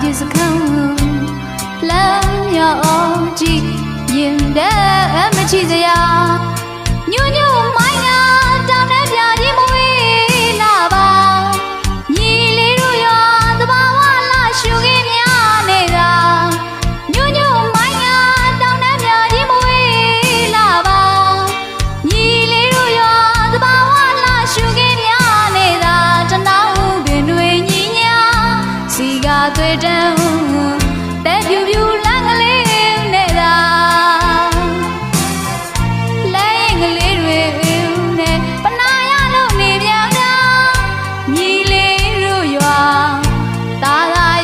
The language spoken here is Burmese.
ပြစ်စခန်းလမ်းရောကြည့်ရင်တဲ့မချီစရာညွညွမိုင်းနာတောင်းတဲ့ပြကြီးမဝေးလာပါညီလေးတို့ရောသဘာဝလာရှုခင်းများနေတာညွညွမိုင်းနာတောင်းတဲ့ပြကြီးမဝေးလာပါညီလေးတို့ရောသဘာဝလာရှုခင်းများနေတာတနောင်းပင်တွေညီညာစီကသွေးတန်း